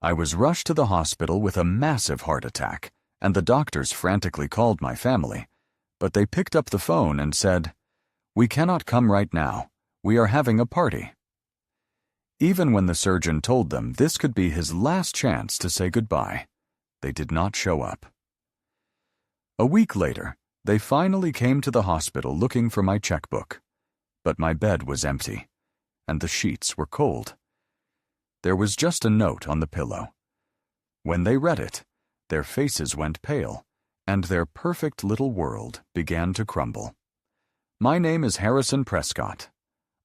I was rushed to the hospital with a massive heart attack, and the doctors frantically called my family, but they picked up the phone and said, "We cannot come right now. We are having a party." Even when the surgeon told them this could be his last chance to say goodbye, they did not show up. A week later, they finally came to the hospital looking for my checkbook, but my bed was empty, and the sheets were cold. There was just a note on the pillow. When they read it, their faces went pale, and their perfect little world began to crumble. My name is Harrison Prescott.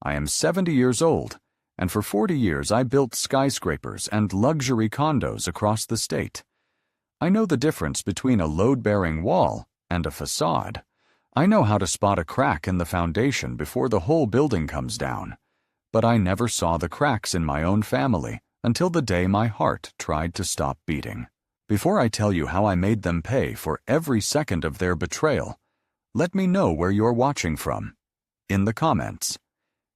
I am 70 years old, and for 40 years I built skyscrapers and luxury condos across the state. I know the difference between a load-bearing wall and a facade. I know how to spot a crack in the foundation before the whole building comes down. But I never saw the cracks in my own family until the day my heart tried to stop beating. Before I tell you how I made them pay for every second of their betrayal, let me know where you're watching from. In the comments.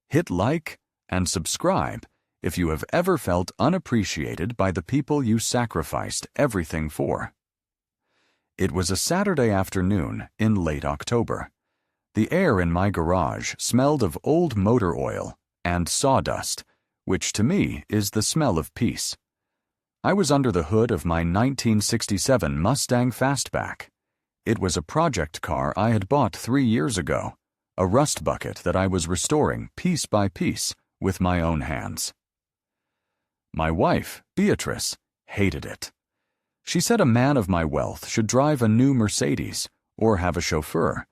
Hit like and subscribe if you have ever felt unappreciated by the people you sacrificed everything for. It was a Saturday afternoon in late October. The air in my garage smelled of old motor oil and sawdust, which to me is the smell of peace. I was under the hood of my 1967 Mustang Fastback. It was a project car I had bought 3 years ago, a rust bucket that I was restoring piece by piece with my own hands. My wife, Beatrice, hated it. She said a man of my wealth should drive a new Mercedes or have a chauffeur,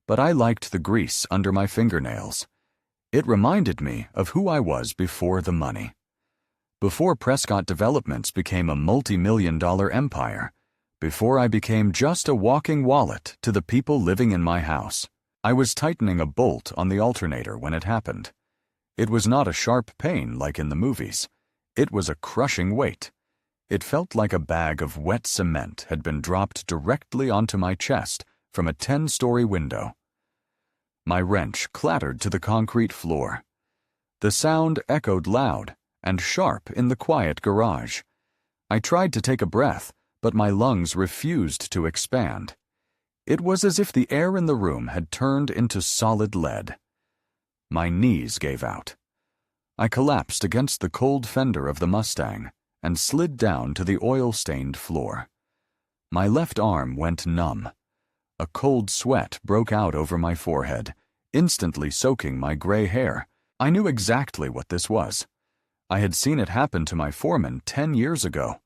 but I liked the grease under my fingernails. It reminded me of who I was before the money. Before Prescott Developments became a multi-million-dollar empire, before I became just a walking wallet to the people living in my house, I was tightening a bolt on the alternator when it happened. It was not a sharp pain like in the movies. It was a crushing weight. It felt like a bag of wet cement had been dropped directly onto my chest from a 10-story window. My wrench clattered to the concrete floor. The sound echoed loud and sharp in the quiet garage. I tried to take a breath, but my lungs refused to expand. It was as if the air in the room had turned into solid lead. My knees gave out. I collapsed against the cold fender of the Mustang and slid down to the oil-stained floor. My left arm went numb. A cold sweat broke out over my forehead, instantly soaking my gray hair. I knew exactly what this was. I had seen it happen to my foreman 10 years ago.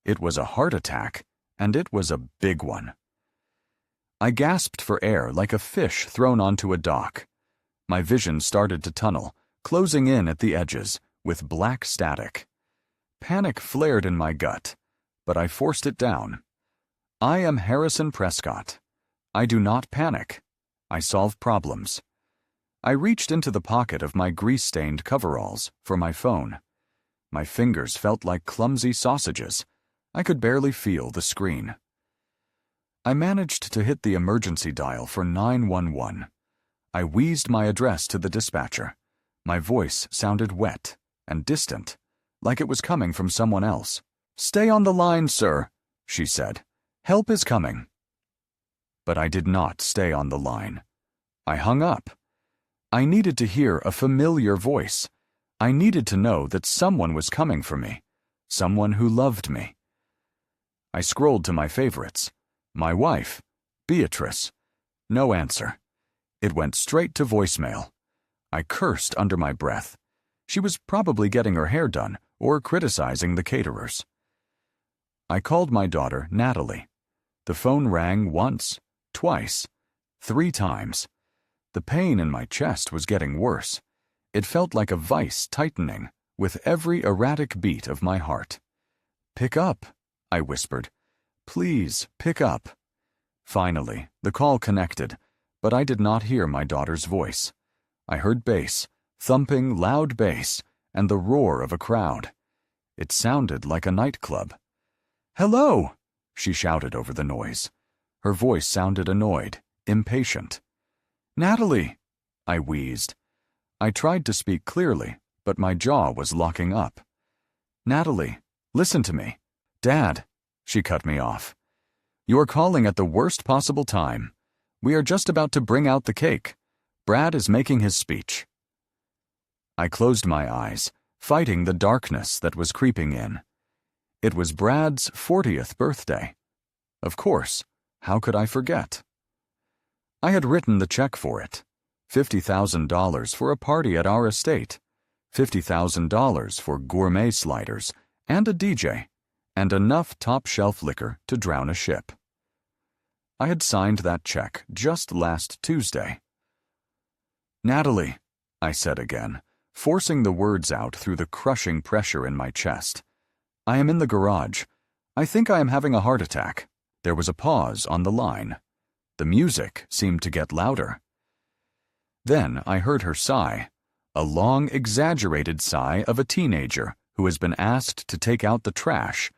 It was a heart attack, and it was a big one. I gasped for air like a fish thrown onto a dock. My vision started to tunnel, closing in at the edges, with black static. Panic flared in my gut, but I forced it down. I am Harrison Prescott. I do not panic. I solve problems. I reached into the pocket of my grease-stained coveralls for my phone. My fingers felt like clumsy sausages. I could barely feel the screen. I managed to hit the emergency dial for 911. I wheezed my address to the dispatcher. My voice sounded wet and distant, like it was coming from someone else. "Stay on the line, sir," she said. "Help is coming." But I did not stay on the line. I hung up. I needed to hear a familiar voice. I needed to know that someone was coming for me, someone who loved me. I scrolled to my favorites. My wife, Beatrice. No answer. It went straight to voicemail. I cursed under my breath. She was probably getting her hair done or criticizing the caterers. I called my daughter, Natalie. The phone rang once, twice, 3 times. The pain in my chest was getting worse. It felt like a vice tightening with every erratic beat of my heart. "Pick up," I whispered. "Please, pick up." Finally, the call connected, but I did not hear my daughter's voice. I heard bass, thumping loud bass, and the roar of a crowd. It sounded like a nightclub. "Hello!" she shouted over the noise. Her voice sounded annoyed, impatient. "Natalie!" I wheezed. I tried to speak clearly, but my jaw was locking up. "Natalie, Listen to me. Dad, she cut me off. You are calling at the worst possible time. We are just about to bring out the cake. Brad is making his speech. I closed my eyes, fighting the darkness that was creeping in. It was Brad's 40th birthday. Of course, how could I forget? I had written the check for it. $50,000 for a party at our estate, $50,000 for gourmet sliders and a DJ, and enough top-shelf liquor to drown a ship. I had signed that check just last Tuesday. Natalie, I said again, forcing the words out through the crushing pressure in my chest. I am in the garage. I think I am having a heart attack. There was a pause on the line. The music seemed to get louder. Then I heard her sigh, a long, exaggerated sigh of a teenager who has been asked to take out the trash,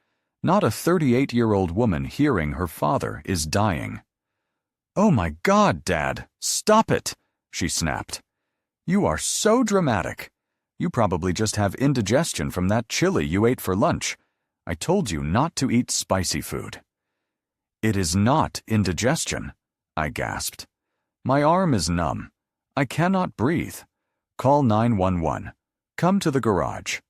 not a 38-year-old woman hearing her father is dying. "Oh my God, Dad, stop it!" she snapped. "You are so dramatic. You probably just have indigestion from that chili you ate for lunch. I told you not to eat spicy food." "It is not indigestion," I gasped. "My arm is numb. I cannot breathe. Call 911. Come to the garage."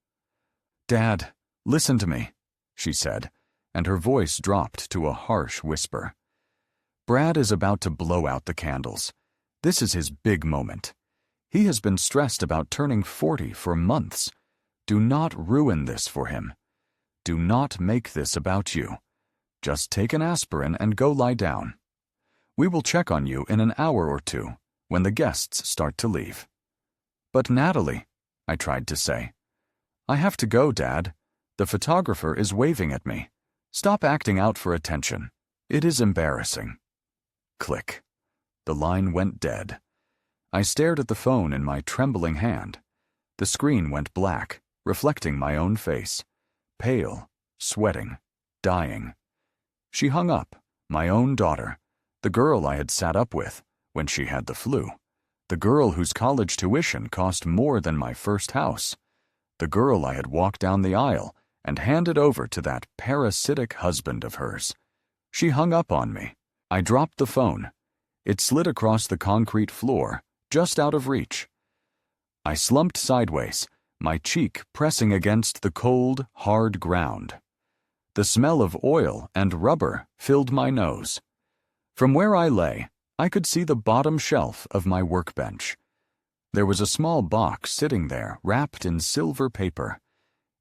"Dad, listen to me," she said, and her voice dropped to a harsh whisper. "Brad is about to blow out the candles. This is his big moment. He has been stressed about turning 40 for months. Do not ruin this for him. Do not make this about you. Just take an aspirin and go lie down. We will check on you in an hour or two when the guests start to leave." "But Natalie," I tried to say. "I have to go, Dad. The photographer is waving at me. Stop acting out for attention. It is embarrassing." Click. The line went dead. I stared at the phone in my trembling hand. The screen went black, reflecting my own face. Pale, sweating, dying. She hung up, my own daughter, the girl I had sat up with when she had the flu, the girl whose college tuition cost more than my first house, the girl I had walked down the aisle and handed over to that parasitic husband of hers. She hung up on me. I dropped the phone. It slid across the concrete floor, just out of reach. I slumped sideways, my cheek pressing against the cold, hard ground. The smell of oil and rubber filled my nose. From where I lay, I could see the bottom shelf of my workbench. There was a small box sitting there, wrapped in silver paper.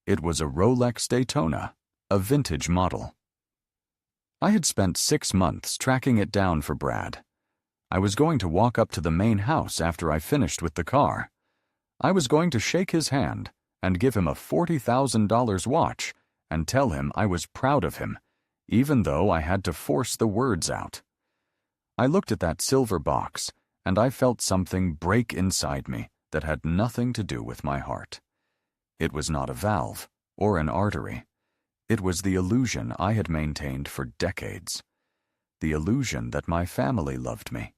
It was a Rolex Daytona, a vintage model. I had spent 6 months tracking it down for Brad. I was going to walk up to the main house after I finished with the car. I was going to shake his hand and give him a $40,000 watch and tell him I was proud of him, even though I had to force the words out. I looked at that silver box, and I felt something break inside me that had nothing to do with my heart. It was not a valve or an artery. It was the illusion I had maintained for decades. The illusion that my family loved me.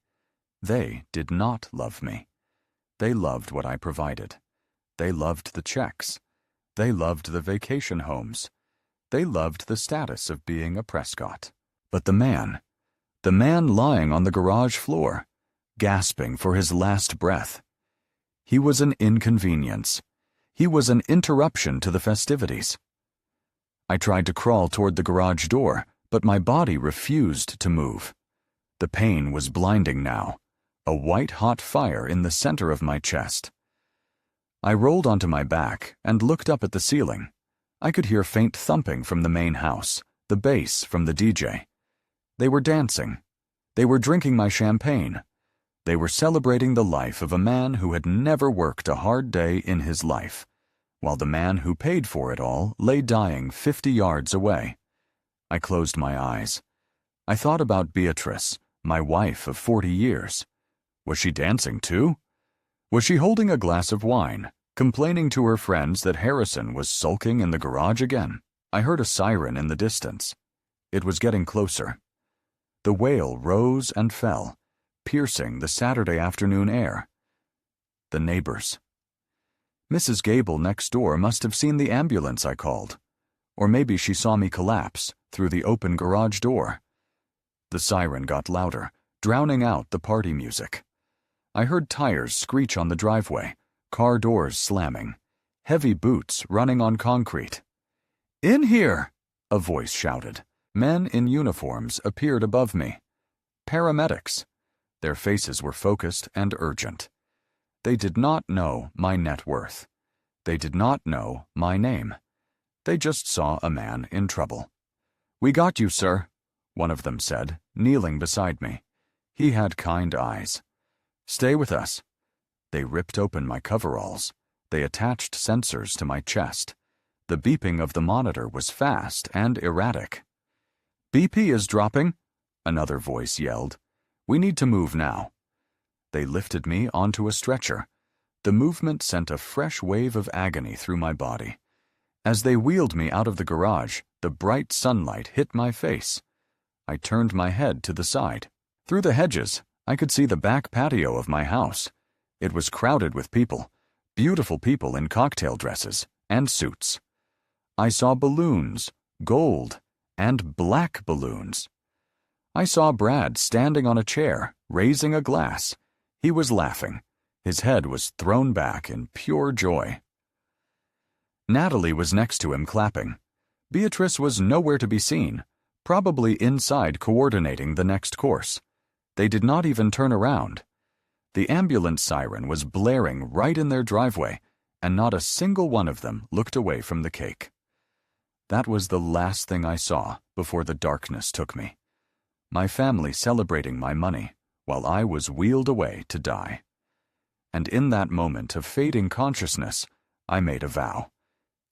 They did not love me. They loved what I provided. They loved the checks. They loved the vacation homes. They loved the status of being a Prescott. But the man lying on the garage floor, gasping for his last breath, he was an inconvenience. He was an interruption to the festivities. I tried to crawl toward the garage door, but my body refused to move. The pain was blinding now, a white-hot fire in the center of my chest. I rolled onto my back and looked up at the ceiling. I could hear faint thumping from the main house, the bass from the DJ. They were dancing. They were drinking my champagne. They were celebrating the life of a man who had never worked a hard day in his life, while the man who paid for it all lay dying 50 yards away. I closed my eyes. I thought about Beatrice, my wife of 40 years. Was she dancing too? Was she holding a glass of wine, complaining to her friends that Harrison was sulking in the garage again? I heard a siren in the distance. It was getting closer. The wail rose and fell, piercing the Saturday afternoon air. The neighbors. Mrs. Gable next door must have seen the ambulance I called. Or maybe she saw me collapse through the open garage door. The siren got louder, drowning out the party music. I heard tires screech on the driveway, car doors slamming, heavy boots running on concrete. "In here!" a voice shouted. Men in uniforms appeared above me. Paramedics. Their faces were focused and urgent. They did not know my net worth. They did not know my name. They just saw a man in trouble. "We got you, sir," one of them said, kneeling beside me. He had kind eyes. "Stay with us." They ripped open my coveralls. They attached sensors to my chest. The beeping of the monitor was fast and erratic. "BP is dropping," another voice yelled. "We need to move now." They lifted me onto a stretcher. The movement sent a fresh wave of agony through my body. As they wheeled me out of the garage, the bright sunlight hit my face. I turned my head to the side. Through the hedges, I could see the back patio of my house. It was crowded with people, beautiful people in cocktail dresses and suits. I saw balloons, gold, and black balloons. I saw Brad standing on a chair, raising a glass. He was laughing. His head was thrown back in pure joy. Natalie was next to him clapping. Beatrice was nowhere to be seen, probably inside coordinating the next course. They did not even turn around. The ambulance siren was blaring right in their driveway, and not a single one of them looked away from the cake. That was the last thing I saw before the darkness took me. My family celebrating my money, while I was wheeled away to die. And in that moment of fading consciousness, I made a vow.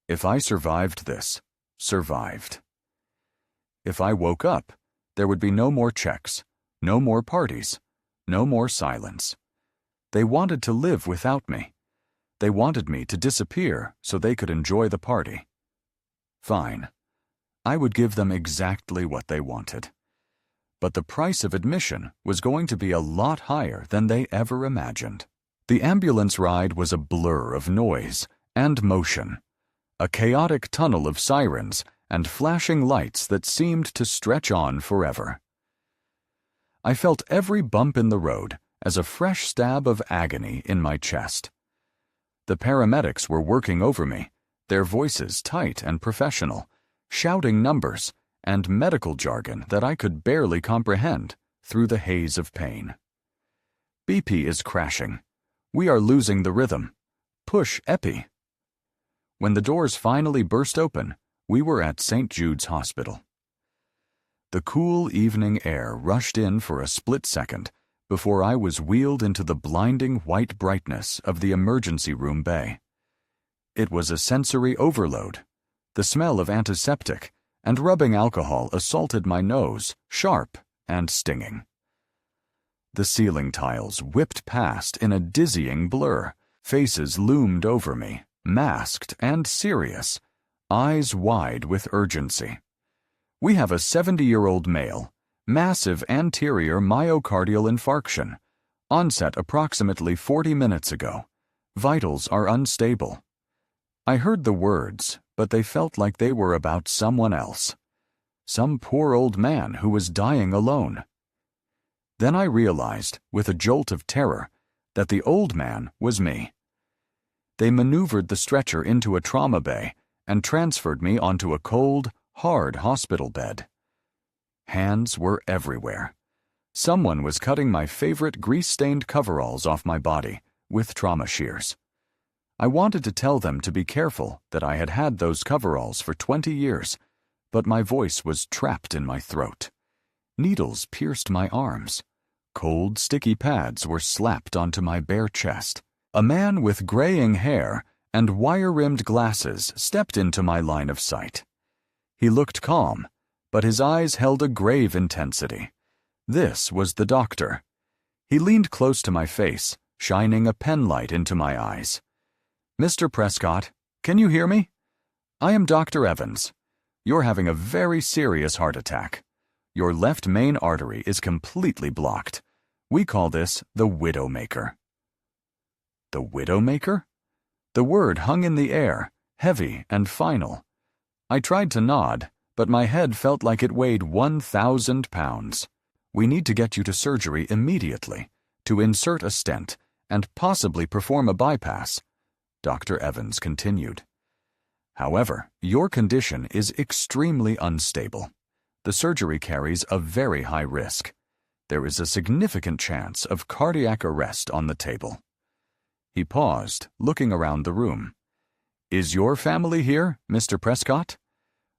If I survived this, survived. If I woke up, there would be no more checks, no more parties, no more silence. They wanted to live without me. They wanted me to disappear so they could enjoy the party. Fine. I would give them exactly what they wanted. But the price of admission was going to be a lot higher than they ever imagined. The ambulance ride was a blur of noise and motion, a chaotic tunnel of sirens and flashing lights that seemed to stretch on forever. I felt every bump in the road as a fresh stab of agony in my chest. The paramedics were working over me, their voices tight and professional, shouting numbers and medical jargon that I could barely comprehend through the haze of pain. "BP is crashing. We are losing the rhythm. Push epi." When the doors finally burst open, we were at St. Jude's Hospital. The cool evening air rushed in for a split second before I was wheeled into the blinding white brightness of the emergency room bay. It was a sensory overload. The smell of antiseptic and rubbing alcohol assaulted my nose, sharp and stinging. The ceiling tiles whipped past in a dizzying blur. Faces loomed over me, masked and serious, eyes wide with urgency. "We have a 70-year-old male, massive anterior myocardial infarction, onset approximately 40 minutes ago. Vitals are unstable." I heard the words, but they felt like they were about someone else. Some poor old man who was dying alone. Then I realized, with a jolt of terror, that the old man was me. They maneuvered the stretcher into a trauma bay and transferred me onto a cold, hard hospital bed. Hands were everywhere. Someone was cutting my favorite grease-stained coveralls off my body with trauma shears. I wanted to tell them to be careful that I had had those coveralls for 20 years, but my voice was trapped in my throat. Needles pierced my arms. Cold, sticky pads were slapped onto my bare chest. A man with graying hair and wire-rimmed glasses stepped into my line of sight. He looked calm, but his eyes held a grave intensity. This was the doctor. He leaned close to my face, shining a penlight into my eyes. "Mr. Prescott, can you hear me? I am Dr. Evans. You're having a very serious heart attack. Your left main artery is completely blocked. We call this the Widowmaker." The Widowmaker? The word hung in the air, heavy and final. I tried to nod, but my head felt like it weighed 1,000 pounds. We need to get you to surgery immediately, to insert a stent, and possibly perform a bypass, Dr. Evans continued. However, your condition is extremely unstable. The surgery carries a very high risk. There is a significant chance of cardiac arrest on the table. He paused, looking around the room. Is your family here, Mr. Prescott?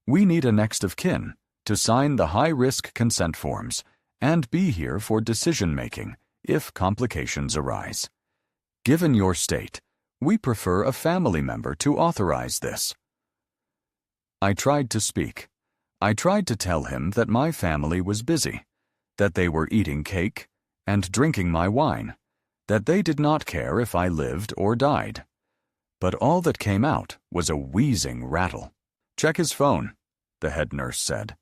We need a next of kin to sign the high-risk consent forms and be here for decision-making if complications arise. Given your state, we prefer a family member to authorize this. I tried to speak. I tried to tell him that my family was busy, that they were eating cake and drinking my wine, that they did not care if I lived or died. But all that came out was a wheezing rattle. Check his phone, the head nurse said.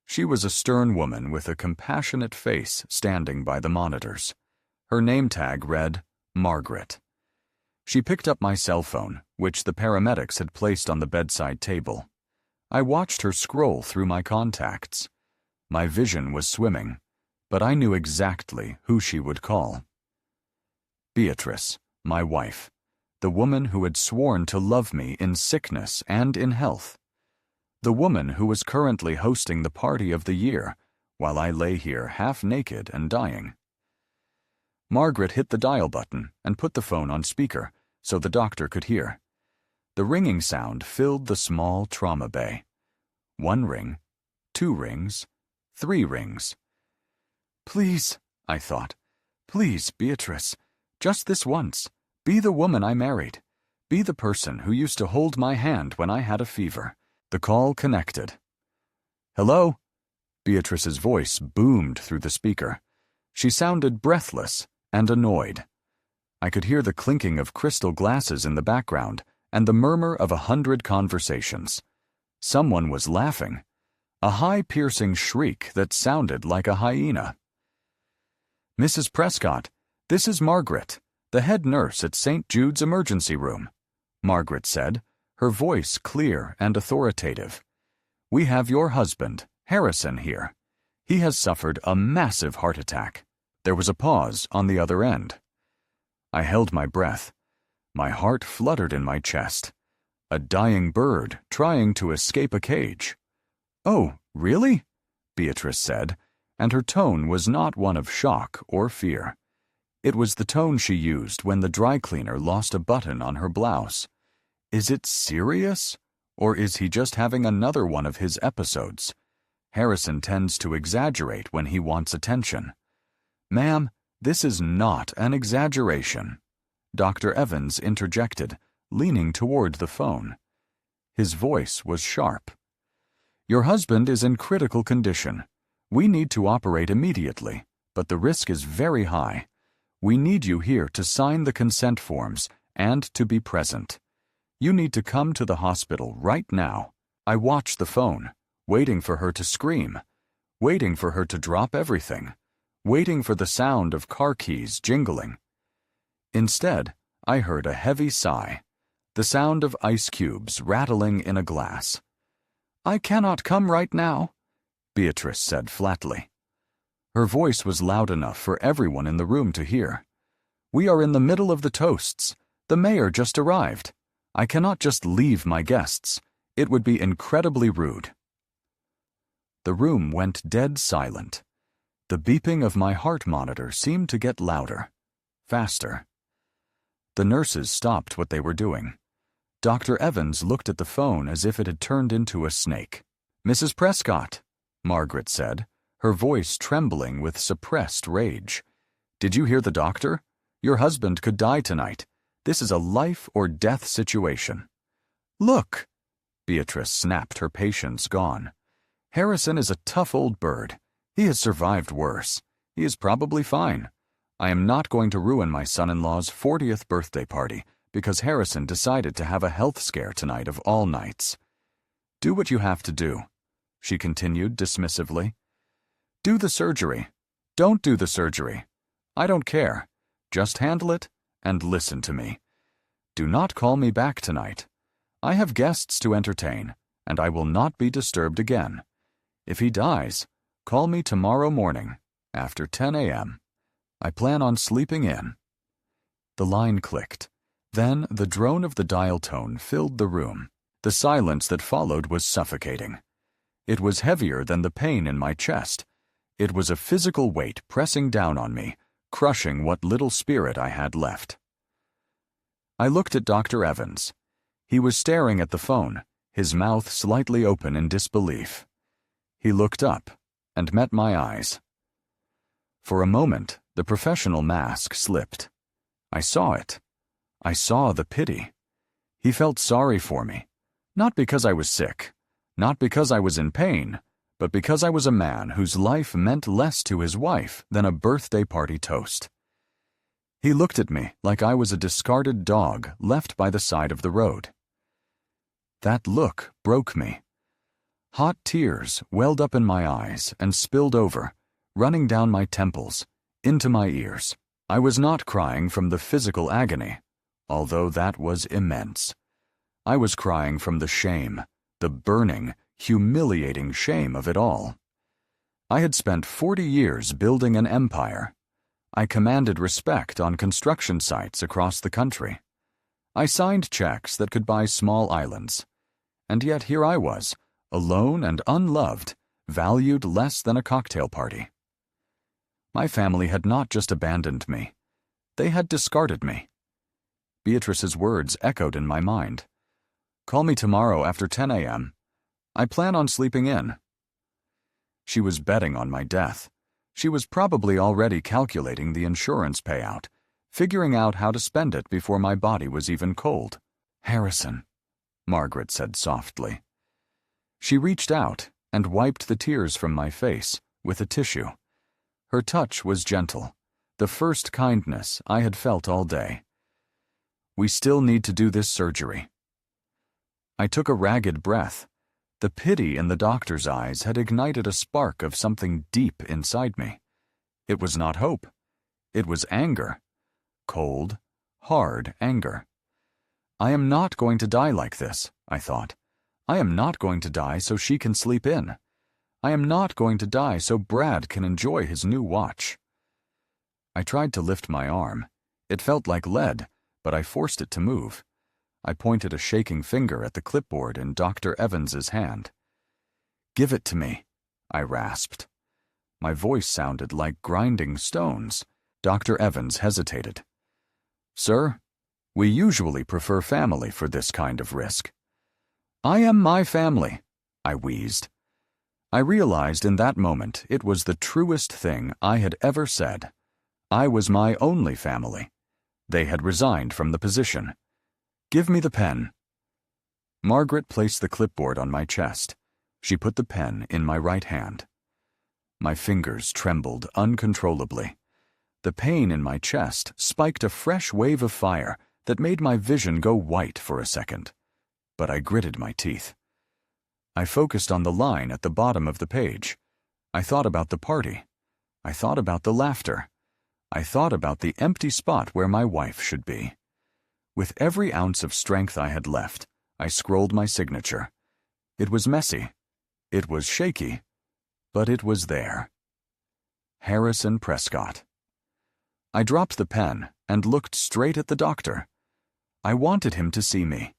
She was a stern woman with a compassionate face standing by the monitors. Her name tag read, Margaret. She picked up my cell phone, which the paramedics had placed on the bedside table. I watched her scroll through my contacts. My vision was swimming, but I knew exactly who she would call. Beatrice, my wife, the woman who had sworn to love me in sickness and in health. The woman who was currently hosting the party of the year, while I lay here half naked and dying. Margaret hit the dial button and put the phone on speaker so the doctor could hear. The ringing sound filled the small trauma bay. 1 ring, 2 rings, 3 rings. Please, I thought, please, Beatrice, just this once, be the woman I married. Be the person who used to hold my hand when I had a fever. The call connected. Hello? Beatrice's voice boomed through the speaker. She sounded breathless and annoyed. I could hear the clinking of crystal glasses in the background and the murmur of 100 conversations. Someone was laughing. A high-piercing shriek that sounded like a hyena. Mrs. Prescott, this is Margaret, the head nurse at St. Jude's emergency room, Margaret said, her voice clear and authoritative. We have your husband, Harrison, here. He has suffered a massive heart attack. There was a pause on the other end. I held my breath. My heart fluttered in my chest. A dying bird trying to escape a cage. Oh, really? Beatrice said, and her tone was not one of shock or fear. It was the tone she used when the dry cleaner lost a button on her blouse. Is it serious? Or is he just having another one of his episodes? Harrison tends to exaggerate when he wants attention. Ma'am, this is not an exaggeration, Dr. Evans interjected, leaning toward the phone. His voice was sharp. Your husband is in critical condition. We need to operate immediately, but the risk is very high. We need you here to sign the consent forms and to be present. You need to come to the hospital right now. I watched the phone, waiting for her to scream, waiting for her to drop everything, waiting for the sound of car keys jingling. Instead, I heard a heavy sigh, the sound of ice cubes rattling in a glass. I cannot come right now, Beatrice said flatly. Her voice was loud enough for everyone in the room to hear. We are in the middle of the toasts. The mayor just arrived. I cannot just leave my guests. It would be incredibly rude. The room went dead silent. The beeping of my heart monitor seemed to get louder, faster. The nurses stopped what they were doing. Dr. Evans looked at the phone as if it had turned into a snake. Mrs. Prescott, Margaret said, her voice trembling with suppressed rage. Did you hear the doctor? Your husband could die tonight. This is a life-or-death situation. Look! Beatrice snapped, her patience gone. Harrison is a tough old bird. He has survived worse. He is probably fine. I am not going to ruin my son-in-law's 40th birthday party because Harrison decided to have a health scare tonight of all nights. Do what you have to do, she continued dismissively. Do the surgery. Don't do the surgery. I don't care. Just handle it and listen to me. Do not call me back tonight. I have guests to entertain, and I will not be disturbed again. If he dies, call me tomorrow morning, after 10 a.m. I plan on sleeping in." The line clicked. Then the drone of the dial tone filled the room. The silence that followed was suffocating. It was heavier than the pain in my chest. It was a physical weight pressing down on me, crushing what little spirit I had left. I looked at Dr. Evans. He was staring at the phone, his mouth slightly open in disbelief. He looked up and met my eyes. For a moment, the professional mask slipped. I saw it. I saw the pity. He felt sorry for me, not because I was sick, not because I was in pain, but because I was a man whose life meant less to his wife than a birthday party toast. He looked at me like I was a discarded dog left by the side of the road. That look broke me. Hot tears welled up in my eyes and spilled over, running down my temples, into my ears. I was not crying from the physical agony, although that was immense. I was crying from the shame, the burning, humiliating shame of it all. I had spent 40 years building an empire. I commanded respect on construction sites across the country. I signed checks that could buy small islands. And yet here I was, alone and unloved, valued less than a cocktail party. My family had not just abandoned me. They had discarded me. Beatrice's words echoed in my mind. "Call me tomorrow after 10 a.m. I plan on sleeping in." She was betting on my death. She was probably already calculating the insurance payout, figuring out how to spend it before my body was even cold. "Harrison," Margaret said softly. She reached out and wiped the tears from my face with a tissue. Her touch was gentle, the first kindness I had felt all day. "We still need to do this surgery." I took a ragged breath. The pity in the doctor's eyes had ignited a spark of something deep inside me. It was not hope. It was anger. Cold, hard anger. I am not going to die like this, I thought. I am not going to die so she can sleep in. I am not going to die so Brad can enjoy his new watch. I tried to lift my arm. It felt like lead, but I forced it to move. I pointed a shaking finger at the clipboard in Dr. Evans's hand. "Give it to me," I rasped. My voice sounded like grinding stones. Dr. Evans hesitated. "Sir, we usually prefer family for this kind of risk." "I am my family," I wheezed. I realized in that moment it was the truest thing I had ever said. I was my only family. They had resigned from the position. "Give me the pen." Margaret placed the clipboard on my chest. She put the pen in my right hand. My fingers trembled uncontrollably. The pain in my chest spiked a fresh wave of fire that made my vision go white for a second. But I gritted my teeth. I focused on the line at the bottom of the page. I thought about the party. I thought about the laughter. I thought about the empty spot where my wife should be. With every ounce of strength I had left, I scrolled my signature. It was messy. It was shaky. But it was there. Harrison Prescott. I dropped the pen and looked straight at the doctor. I wanted him to see me.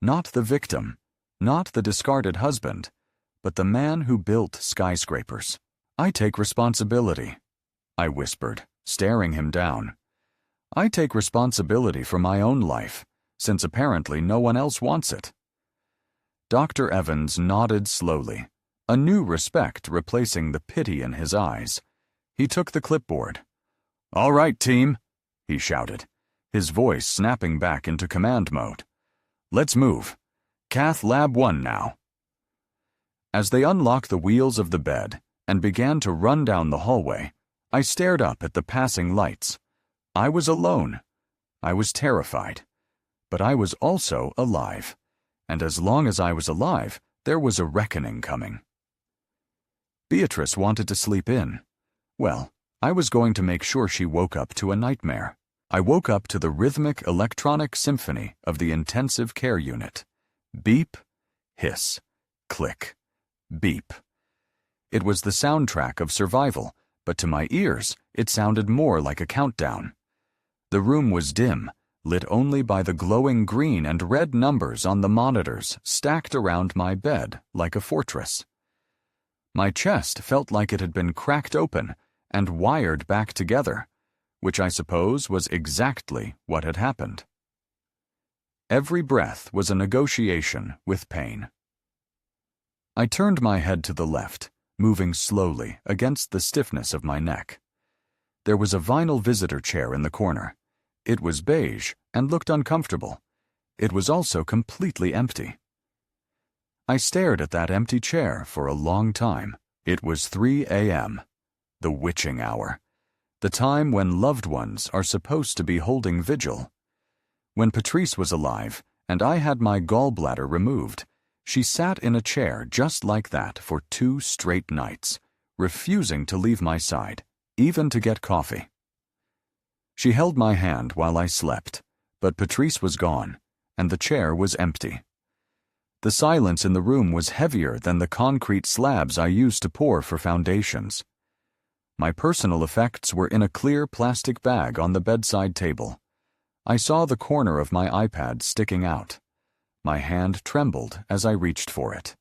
Not the victim. Not the discarded husband, but the man who built skyscrapers. "I take responsibility," I whispered, staring him down. "I take responsibility for my own life, since apparently no one else wants it." Dr. Evans nodded slowly, a new respect replacing the pity in his eyes. He took the clipboard. "All right, team," he shouted, his voice snapping back into command mode. "Let's move. Cath Lab 1 now." As they unlocked the wheels of the bed and began to run down the hallway, I stared up at the passing lights. I was alone. I was terrified. But I was also alive. And as long as I was alive, there was a reckoning coming. Beatrice wanted to sleep in. Well, I was going to make sure she woke up to a nightmare. I woke up to the rhythmic electronic symphony of the intensive care unit. Beep, hiss, click. Beep. It was the soundtrack of survival, but to my ears, it sounded more like a countdown. The room was dim, lit only by the glowing green and red numbers on the monitors stacked around my bed like a fortress. My chest felt like it had been cracked open and wired back together, which I suppose was exactly what had happened. Every breath was a negotiation with pain. I turned my head to the left, moving slowly against the stiffness of my neck. There was a vinyl visitor chair in the corner. It was beige and looked uncomfortable. It was also completely empty. I stared at that empty chair for a long time. It was 3 a.m., the witching hour, the time when loved ones are supposed to be holding vigil. When Patrice was alive and I had my gallbladder removed, she sat in a chair just like that for 2 straight nights, refusing to leave my side, even to get coffee. She held my hand while I slept, but Patrice was gone, and the chair was empty. The silence in the room was heavier than the concrete slabs I used to pour for foundations. My personal effects were in a clear plastic bag on the bedside table. I saw the corner of my iPad sticking out. My hand trembled as I reached for it.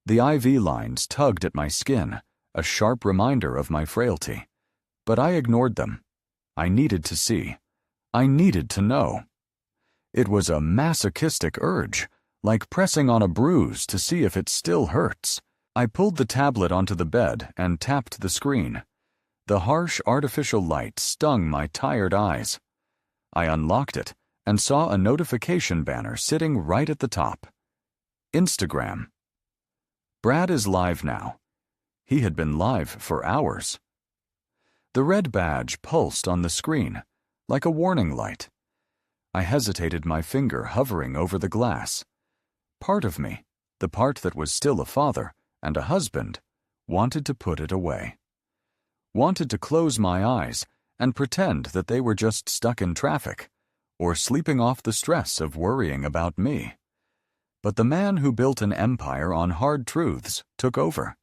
The IV lines tugged at my skin, a sharp reminder of my frailty. But I ignored them. I needed to see. I needed to know. It was a masochistic urge, like pressing on a bruise to see if it still hurts. I pulled the tablet onto the bed and tapped the screen. The harsh artificial light stung my tired eyes. I unlocked it and saw a notification banner sitting right at the top. Instagram. Brad is live now. He had been live for hours. The red badge pulsed on the screen, like a warning light. I hesitated, my finger hovering over the glass. Part of me, the part that was still a father and a husband, wanted to put it away. Wanted to close my eyes and pretend that they were just stuck in traffic, or sleeping off the stress of worrying about me. But the man who built an empire on hard truths took over.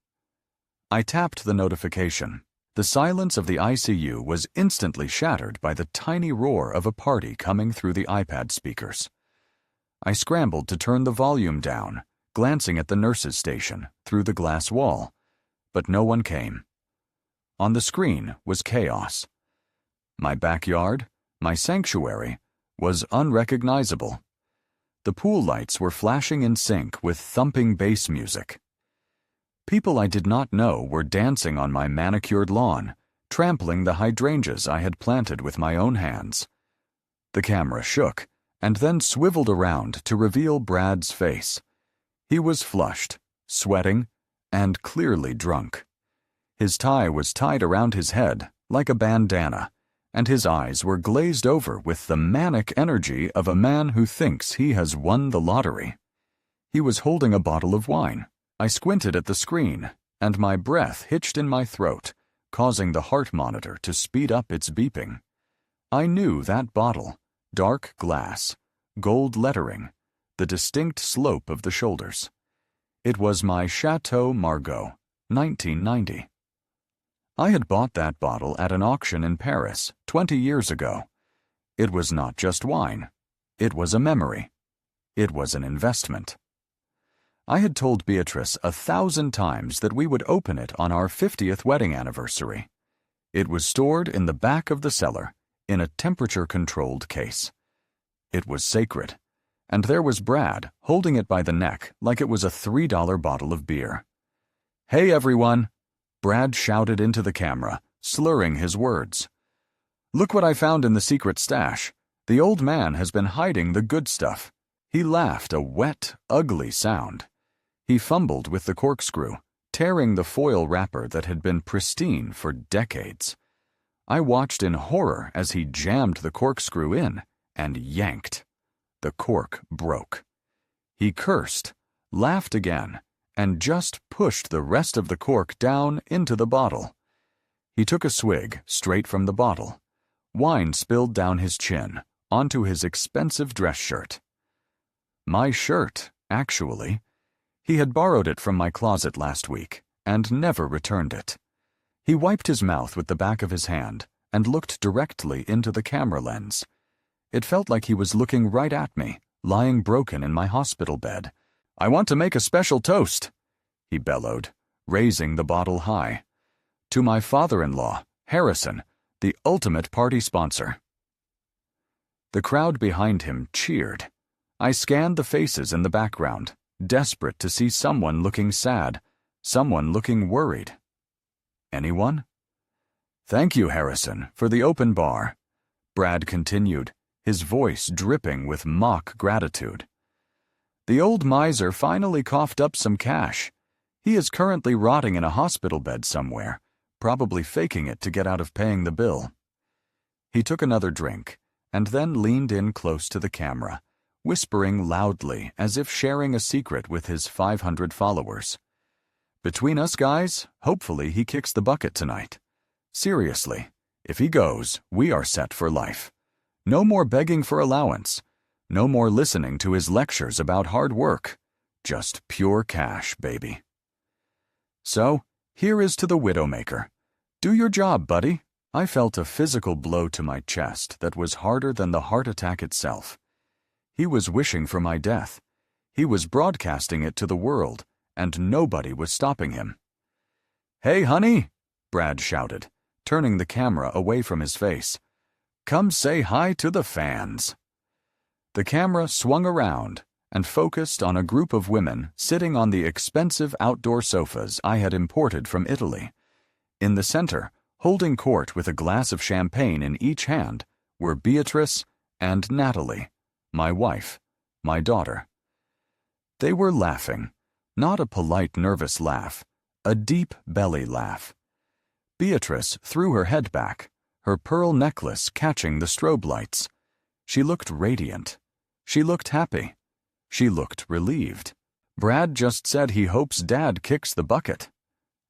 I tapped the notification. The silence of the ICU was instantly shattered by the tiny roar of a party coming through the iPad speakers. I scrambled to turn the volume down, glancing at the nurse's station through the glass wall, but no one came. On the screen was chaos. My backyard, my sanctuary, was unrecognizable. The pool lights were flashing in sync with thumping bass music. People I did not know were dancing on my manicured lawn, trampling the hydrangeas I had planted with my own hands. The camera shook, and then swiveled around to reveal Brad's face. He was flushed, sweating, and clearly drunk. His tie was tied around his head like a bandana, and his eyes were glazed over with the manic energy of a man who thinks he has won the lottery. He was holding a bottle of wine. I squinted at the screen, and my breath hitched in my throat, causing the heart monitor to speed up its beeping. I knew that bottle, dark glass, gold lettering, the distinct slope of the shoulders. It was my Chateau Margaux, 1990. I had bought that bottle at an auction in Paris 20 years ago. It was not just wine. It was a memory. It was an investment. I had told Beatrice 1,000 times that we would open it on our 50th wedding anniversary. It was stored in the back of the cellar, in a temperature-controlled case. It was sacred, and there was Brad holding it by the neck like it was a $3 bottle of beer. "Hey, everyone!" Brad shouted into the camera, slurring his words. "Look what I found in the secret stash. The old man has been hiding the good stuff." He laughed a wet, ugly sound. He fumbled with the corkscrew, tearing the foil wrapper that had been pristine for decades. I watched in horror as he jammed the corkscrew in and yanked. The cork broke. He cursed, laughed again, and just pushed the rest of the cork down into the bottle. He took a swig straight from the bottle. Wine spilled down his chin, onto his expensive dress shirt. My shirt, actually. He had borrowed it from my closet last week and never returned it. He wiped his mouth with the back of his hand and looked directly into the camera lens. It felt like he was looking right at me, lying broken in my hospital bed. "I want to make a special toast," he bellowed, raising the bottle high. "To my father-in-law, Harrison, the ultimate party sponsor." The crowd behind him cheered. I scanned the faces in the background, desperate to see someone looking sad, someone looking worried. Anyone? "Thank you, Harrison, for the open bar," Brad continued, his voice dripping with mock gratitude. "The old miser finally coughed up some cash. He is currently rotting in a hospital bed somewhere, probably faking it to get out of paying the bill." He took another drink, and then leaned in close to the camera, whispering loudly as if sharing a secret with his 500 followers. "Between us guys, hopefully he kicks the bucket tonight. Seriously, if he goes, we are set for life. No more begging for allowance. No more listening to his lectures about hard work. Just pure cash, baby." So, here is to the Widowmaker. Do your job, buddy. I felt a physical blow to my chest that was harder than the heart attack itself. He was wishing for my death. He was broadcasting it to the world, and nobody was stopping him. "Hey, honey," Brad shouted, turning the camera away from his face. "Come say hi to the fans." The camera swung around and focused on a group of women sitting on the expensive outdoor sofas I had imported from Italy. In the center, holding court with a glass of champagne in each hand, were Beatrice and Natalie, my wife, my daughter. They were laughing, not a polite, nervous laugh, a deep belly laugh. Beatrice threw her head back, her pearl necklace catching the strobe lights. She looked radiant. She looked happy. She looked relieved. "Brad just said he hopes Dad kicks the bucket."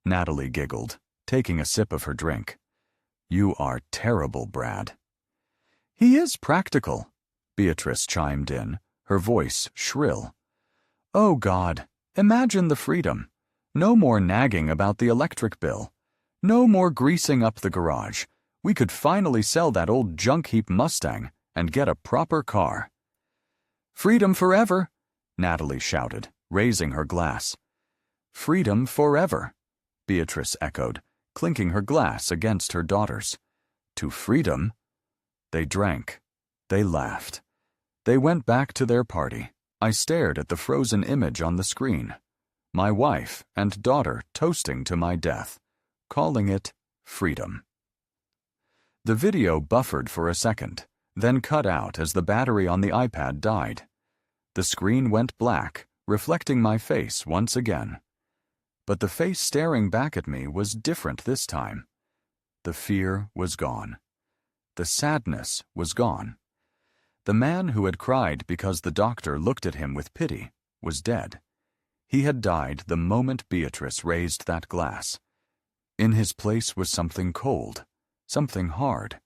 Natalie giggled, taking a sip of her drink. "You are terrible, Brad." "He is practical," Beatrice chimed in, her voice shrill. "Oh God, imagine the freedom. No more nagging about the electric bill. No more greasing up the garage. We could finally sell that old junk heap Mustang and get a proper car." "Freedom forever," Natalie shouted, raising her glass. "Freedom forever," Beatrice echoed, clinking her glass against her daughter's. "To freedom." They drank. They laughed. They went back to their party. I stared at the frozen image on the screen. My wife and daughter toasting to my death, calling it freedom. The video buffered for a second, then cut out as the battery on the iPad died. The screen went black, reflecting my face once again. But the face staring back at me was different this time. The fear was gone. The sadness was gone. The man who had cried because the doctor looked at him with pity was dead. He had died the moment Beatrice raised that glass. In his place was something cold, something hard,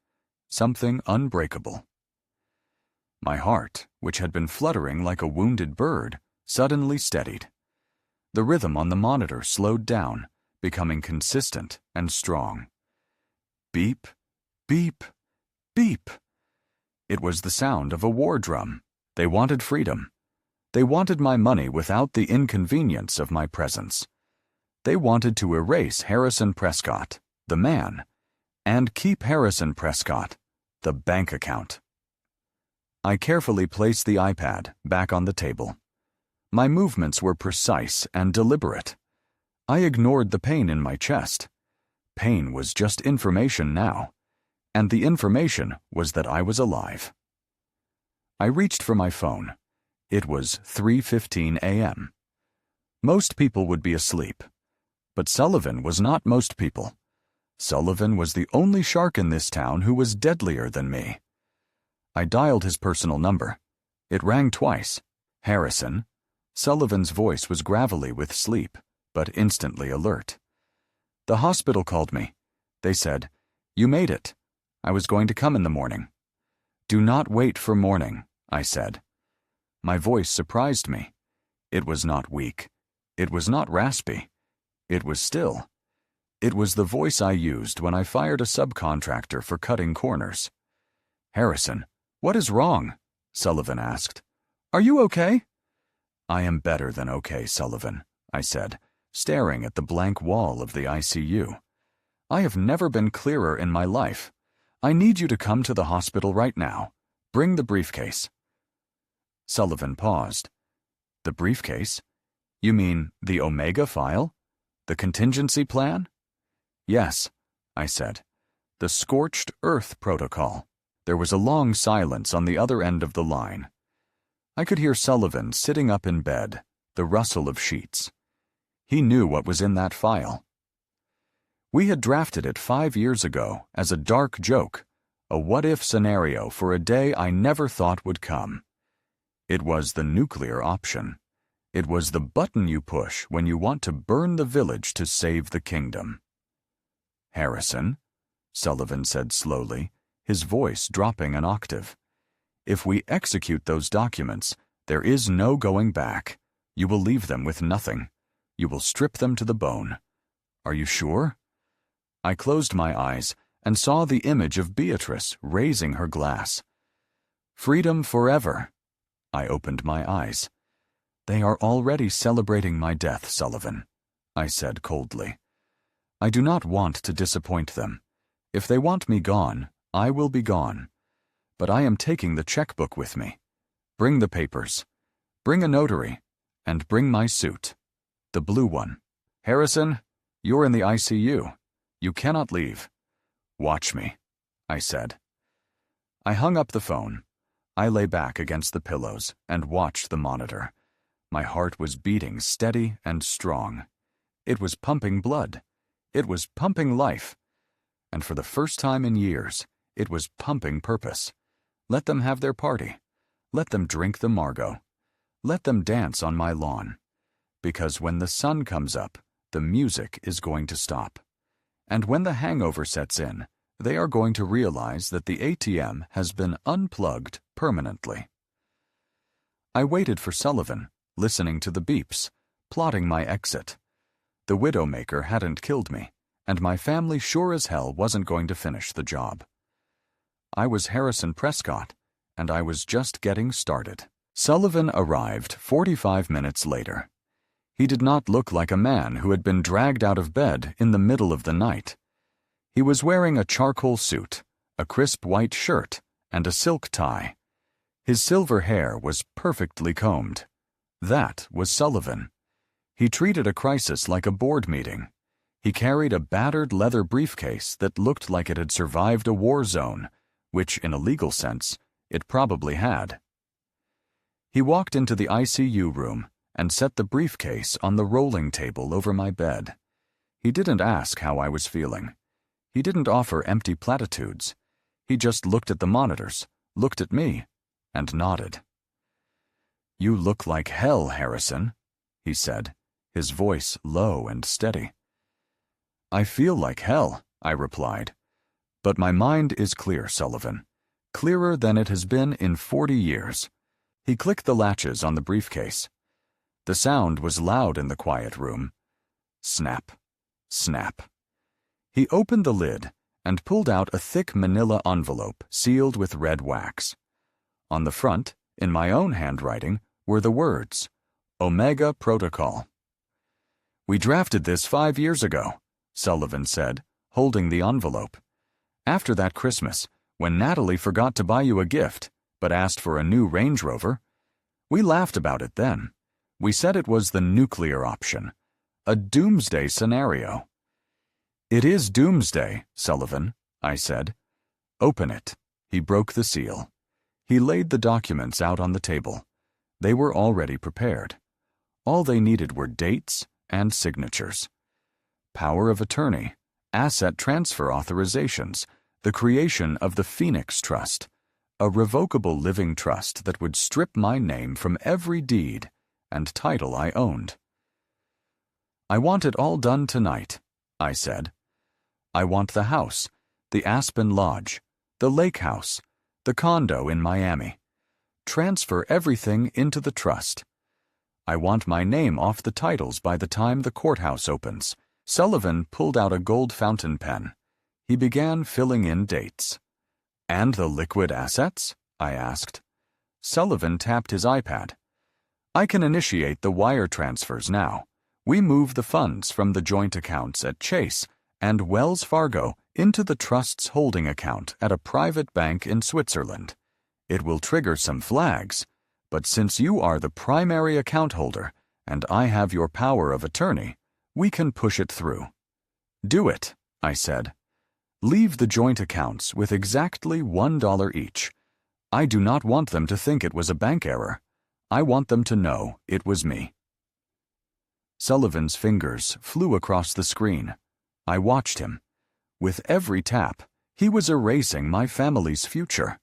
something unbreakable. My heart, which had been fluttering like a wounded bird, suddenly steadied. The rhythm on the monitor slowed down, becoming consistent and strong. Beep, beep, beep. It was the sound of a war drum. They wanted freedom. They wanted my money without the inconvenience of my presence. They wanted to erase Harrison Prescott, the man, and keep Harrison Prescott, the bank account. I carefully placed the iPad back on the table. My movements were precise and deliberate. I ignored the pain in my chest. Pain was just information now, and the information was that I was alive. I reached for my phone. It was 3:15 a.m. Most people would be asleep, but Sullivan was not most people. Sullivan was the only shark in this town who was deadlier than me. I dialed his personal number. It rang twice. Harrison. Sullivan's voice was gravelly with sleep, but instantly alert. "The hospital called me. They said, 'You made it. I was going to come in the morning.' 'Do not wait for morning,' I said. My voice surprised me. It was not weak. It was not raspy. It was still. It was the voice I used when I fired a subcontractor for cutting corners. "Harrison, what is wrong?" Sullivan asked. "Are you okay?" "I am better than okay, Sullivan," I said, staring at the blank wall of the ICU. "I have never been clearer in my life. I need you to come to the hospital right now. Bring the briefcase." Sullivan paused. "The briefcase? You mean the Omega file? The contingency plan?" "Yes," I said. "The scorched earth protocol." There was a long silence on the other end of the line. I could hear Sullivan sitting up in bed, the rustle of sheets. He knew what was in that file. We had drafted it 5 years ago as a dark joke, a what-if scenario for a day I never thought would come. It was the nuclear option. It was the button you push when you want to burn the village to save the kingdom. "Harrison," Sullivan said slowly, his voice dropping an octave. "If we execute those documents, there is no going back. You will leave them with nothing. You will strip them to the bone. Are you sure?" I closed my eyes and saw the image of Beatrice raising her glass. "Freedom forever." I opened my eyes. "They are already celebrating my death, Sullivan," I said coldly. "I do not want to disappoint them. If they want me gone, I will be gone. But I am taking the checkbook with me. Bring the papers. Bring a notary. And bring my suit. The blue one. Harrison, you're in the ICU. You cannot leave. Watch me," I said. I hung up the phone. I lay back against the pillows and watched the monitor. My heart was beating steady and strong. It was pumping blood. It was pumping life. And for the first time in years, it was pumping purpose. Let them have their party. Let them drink the Margot. Let them dance on my lawn. Because when the sun comes up, the music is going to stop. And when the hangover sets in, they are going to realize that the ATM has been unplugged permanently. I waited for Sullivan, listening to the beeps, plotting my exit. The Widowmaker hadn't killed me, and my family sure as hell wasn't going to finish the job. I was Harrison Prescott, and I was just getting started. Sullivan arrived 45 minutes later. He did not look like a man who had been dragged out of bed in the middle of the night. He was wearing a charcoal suit, a crisp white shirt, and a silk tie. His silver hair was perfectly combed. That was Sullivan. He treated a crisis like a board meeting. He carried a battered leather briefcase that looked like it had survived a war zone, which, in a legal sense, it probably had. He walked into the ICU room and set the briefcase on the rolling table over my bed. He didn't ask how I was feeling. He didn't offer empty platitudes. He just looked at the monitors, looked at me, and nodded. "You look like hell, Harrison," he said, his voice low and steady. "I feel like hell," I replied. "But my mind is clear, Sullivan. Clearer than it has been in 40 years. He clicked the latches on the briefcase. The sound was loud in the quiet room. Snap, snap. He opened the lid and pulled out a thick manila envelope sealed with red wax. On the front, in my own handwriting, were the words, Omega Protocol. "We drafted this 5 years ago," Sullivan said, holding the envelope. "After that Christmas, when Natalie forgot to buy you a gift, but asked for a new Range Rover. We laughed about it then. We said it was the nuclear option, a doomsday scenario." "It is doomsday, Sullivan," I said. "Open it." He broke the seal. He laid the documents out on the table. They were already prepared. All they needed were dates and signatures. Power of attorney, asset transfer authorizations, the creation of the Phoenix Trust, a revocable living trust that would strip my name from every deed and title I owned. "I want it all done tonight," I said. "I want the house, the Aspen Lodge, the lake house, the condo in Miami. Transfer everything into the trust. I want my name off the titles by the time the courthouse opens. Sullivan pulled out a gold fountain pen. He began filling in dates. And the liquid assets? I asked. Sullivan tapped his iPad. I can initiate the wire transfers now. We move the funds from the joint accounts at Chase and Wells Fargo into the trust's holding account at a private bank in Switzerland. It will trigger some flags, but since you are the primary account holder and I have your power of attorney, we can push it through. Do it, I said. Leave the joint accounts with exactly $1 each. I do not want them to think it was a bank error. I want them to know it was me. Sullivan's fingers flew across the screen. I watched him. With every tap, he was erasing my family's future.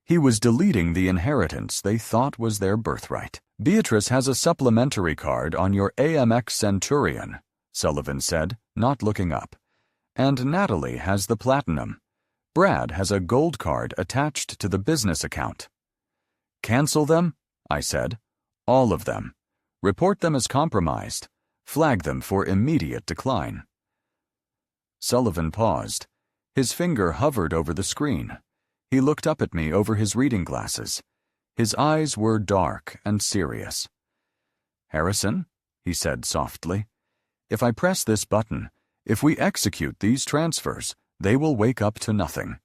He was deleting the inheritance they thought was their birthright. Beatrice has a supplementary card on your AMX Centurion, Sullivan said, not looking up. And Natalie has the platinum. Brad has a gold card attached to the business account. Cancel them, I said. All of them. Report them as compromised. Flag them for immediate decline. Sullivan paused. His finger hovered over the screen. He looked up at me over his reading glasses. His eyes were dark and serious. Harrison, he said softly, if I press this button, if we execute these transfers, they will wake up to nothing.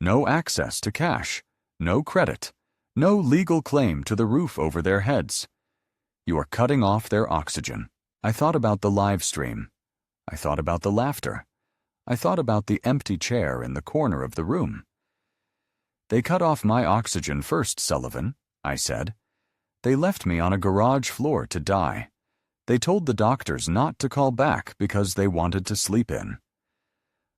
No access to cash, no credit, no legal claim to the roof over their heads. You are cutting off their oxygen. I thought about the live stream. I thought about the laughter. I thought about the empty chair in the corner of the room. They cut off my oxygen first, Sullivan, I said. They left me on a garage floor to die. They told the doctors not to call back because they wanted to sleep in.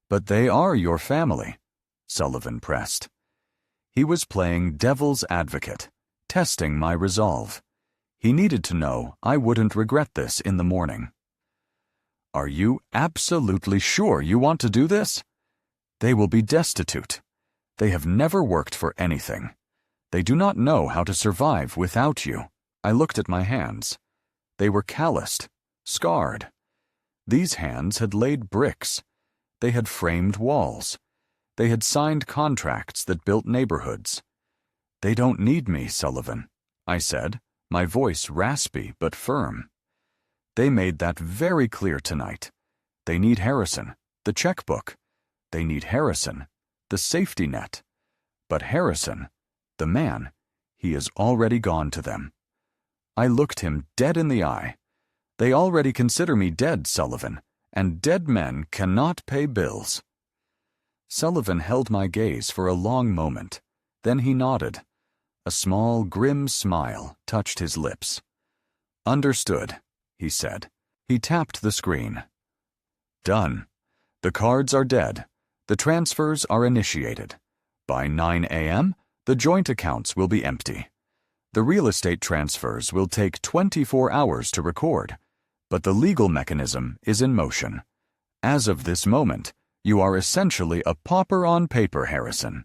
But they are your family, Sullivan pressed. He was playing devil's advocate, testing my resolve. He needed to know I wouldn't regret this in the morning. Are you absolutely sure you want to do this? They will be destitute. They have never worked for anything. They do not know how to survive without you. I looked at my hands. They were calloused, scarred. These hands had laid bricks. They had framed walls. They had signed contracts that built neighborhoods. They don't need me, Sullivan, I said, my voice raspy but firm. They made that very clear tonight. They need Harrison, the checkbook. They need Harrison, the safety net. But Harrison, the man, he is already gone to them. I looked him dead in the eye. They already consider me dead, Sullivan, and dead men cannot pay bills. Sullivan held my gaze for a long moment. Then he nodded. A small, grim smile touched his lips. Understood, he said. He tapped the screen. Done. The cards are dead. The transfers are initiated. By 9 a.m., the joint accounts will be empty. The real estate transfers will take 24 hours to record, but the legal mechanism is in motion. As of this moment, you are essentially a pauper on paper, Harrison.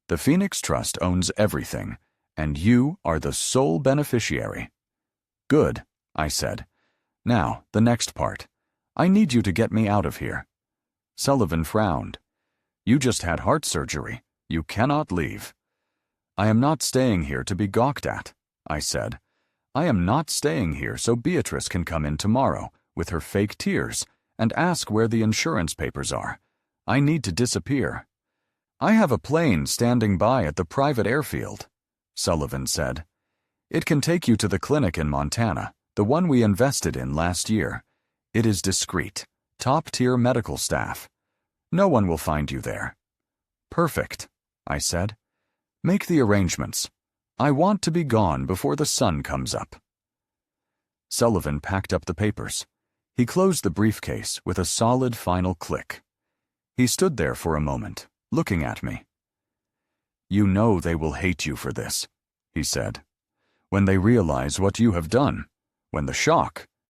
The Phoenix Trust owns everything, and you are the sole beneficiary. Good, I said. Now, the next part. I need you to get me out of here. Sullivan frowned. You just had heart surgery. You cannot leave. I am not staying here to be gawked at, I said. I am not staying here so Beatrice can come in tomorrow with her fake tears and ask where the insurance papers are. I need to disappear. I have a plane standing by at the private airfield, Sullivan said. It can take you to the clinic in Montana, the one we invested in last year. It is discreet, top-tier medical staff. No one will find you there. Perfect, I said. Make the arrangements. I want to be gone before the sun comes up. Sullivan packed up the papers. He closed the briefcase with a solid final click. He stood there for a moment, looking at me. You know they will hate you for this, he said. When they realize what you have done, when the shock,